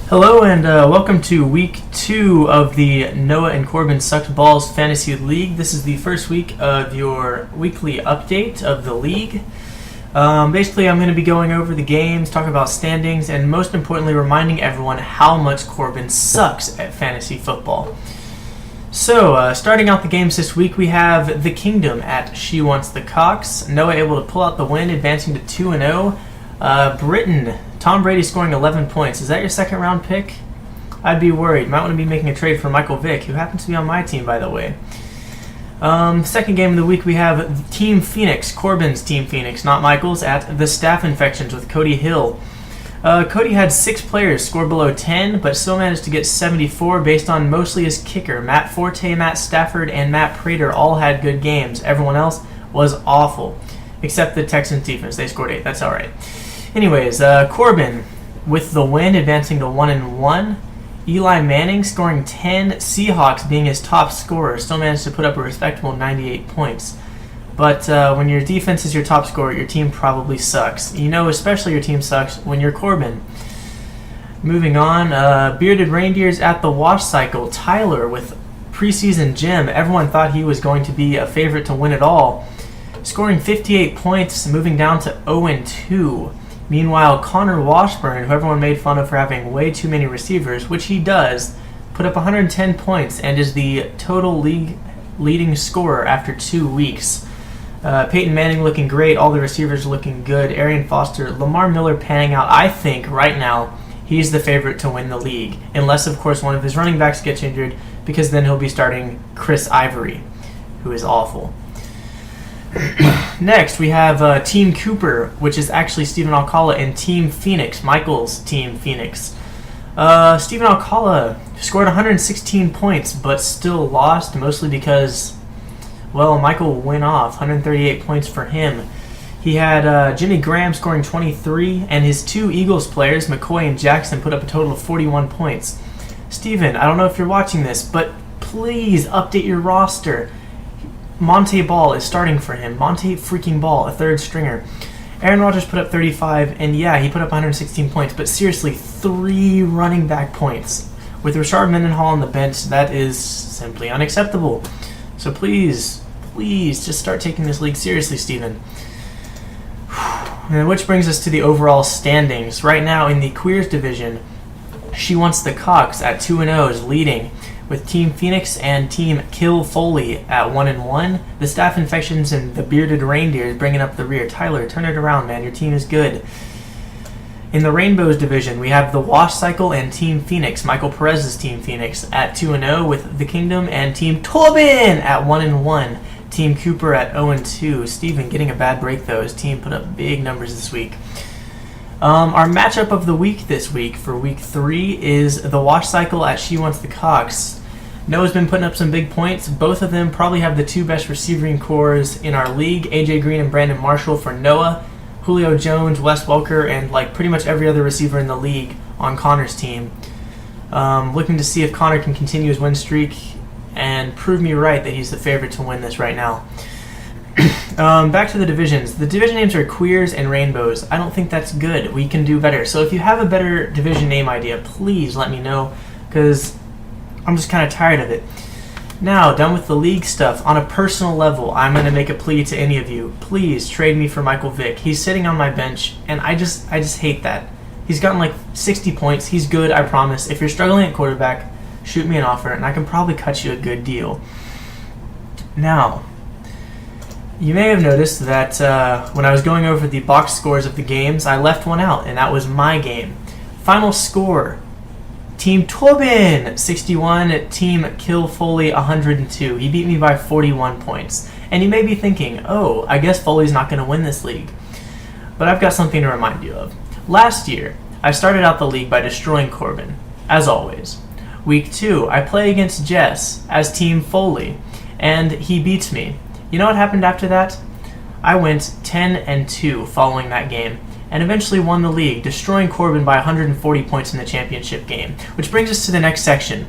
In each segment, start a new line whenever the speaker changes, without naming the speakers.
Hello and welcome to week 2 of the Noah and Corbin Sucked Balls Fantasy League. This is the first week of your weekly update of the league. Basically, I'm going to be going over the games, talking about standings, and most importantly, reminding everyone how much Corbin sucks at fantasy football. So, starting out the games this week, we have the Kingdom at She Wants the Cox. Noah able to pull out the win, advancing to 2-0. Britain, Tom Brady scoring 11 points. Is that your second round pick? I'd be worried. Might want to be making a trade for Michael Vick, who happens to be on my team, by the way. Second game of the week, we have Team Phoenix, Corbin's Team Phoenix, not Michael's, at the Staph Infections with Cody Hill. Cody had 6 players score below 10, but still managed to get 74 based on mostly his kicker. Matt Forte, Matt Stafford, and Matt Prater all had good games. Everyone else was awful, except the Texans defense. They scored 8. That's all right. Anyways, Corbin with the win, advancing to 1-1. Eli Manning scoring 10, Seahawks being his top scorer, still managed to put up a respectable 98 points. But when your defense is your top scorer, your team probably sucks. You know, especially your team sucks when you're Corbin. Moving on, Bearded Reindeers at the Wash Cycle. Tyler with preseason gem. Everyone thought he was going to be a favorite to win it all, scoring 58 points, moving down to 0-2. Meanwhile, Connor Washburn, who everyone made fun of for having way too many receivers, which he does, put up 110 points and is the total league leading scorer after 2 weeks. Peyton Manning looking great, all the receivers looking good, Arian Foster, Lamar Miller panning out. I think right now he's the favorite to win the league, unless of course one of his running backs gets injured, because then he'll be starting Chris Ivory, who is awful. Next, we have Team Cooper, which is actually Stephen Alcala, and Team Phoenix, Michael's Team Phoenix. Stephen Alcala scored 116 points, but still lost, mostly because, well, Michael went off. 138 points for him. He had Jimmy Graham scoring 23, and his 2 Eagles players, McCoy and Jackson, put up a total of 41 points. Stephen, I don't know if you're watching this, but please update your roster. Monte Ball is starting for him. Monte freaking Ball, a third stringer. Aaron Rodgers put up 35, and yeah, he put up 116 points, but seriously, 3 running back points. With Rashard Mendenhall on the bench, that is simply unacceptable. So please, just start taking this league seriously, Steven. And which brings us to the overall standings. Right now in the Queers division, She Wants the Cox at 2-0 is leading, with Team Phoenix and Team Kill Foley at 1-1. The Staph Infections and the Bearded Reindeers bringing up the rear. Tyler, turn it around, man. Your team is good. In the Rainbows division, we have the Wash Cycle and Team Phoenix, Michael Perez's Team Phoenix, at 2-0, with the Kingdom and Team Tobin at 1-1. Team Cooper at 0-2. Steven getting a bad break, though. His team put up big numbers this week. Our matchup of the week this week for week 3 is the Wash Cycle at She Wants the Cox. Noah's been putting up some big points. Both of them probably have the 2 best receiving cores in our league, AJ Green and Brandon Marshall for Noah, Julio Jones, Wes Welker, and like pretty much every other receiver in the league on Connor's team. Looking to see if Connor can continue his win streak and prove me right that he's the favorite to win this right now. Back to the divisions. The division names are Queers and Rainbows. I don't think that's good. We can do better. So if you have a better division name idea, please let me know, because I'm just kind of tired of it. Now, done with the league stuff. On a personal level, I'm going to make a plea to any of you. Please trade me for Michael Vick. He's sitting on my bench, and I just hate that. He's gotten like 60 points. He's good, I promise. If you're struggling at quarterback, shoot me an offer, and I can probably cut you a good deal. Now, you may have noticed that when I was going over the box scores of the games, I left one out, and that was my game. Final score: Team Tobin 61, Team Kill Foley 102. He beat me by 41 points. And you may be thinking, oh, I guess Foley's not going to win this league. But I've got something to remind you of. Last year, I started out the league by destroying Corbin, as always. Week 2, I play against Jess as Team Foley, and he beats me. You know what happened after that? I went 10-2 following that game, and eventually won the league, destroying Corbin by 140 points in the championship game. Which brings us to the next section,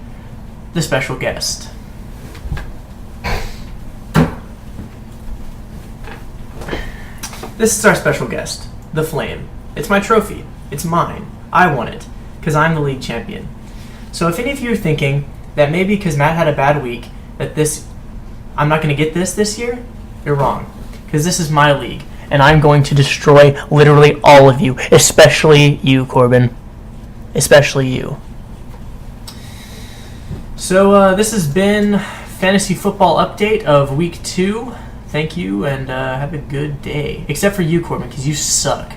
the special guest. This is our special guest, the Flame. It's my trophy. It's mine. I won it. because I'm the league champion. So if any of you are thinking that maybe because Matt had a bad week that I'm not going to get this year, you're wrong. Because this is my league, and I'm going to destroy literally all of you, especially you, Corbin. Especially you. So this has been Fantasy Football Update of Week 2. Thank you, and have a good day. Except for you, Corbin, because you suck.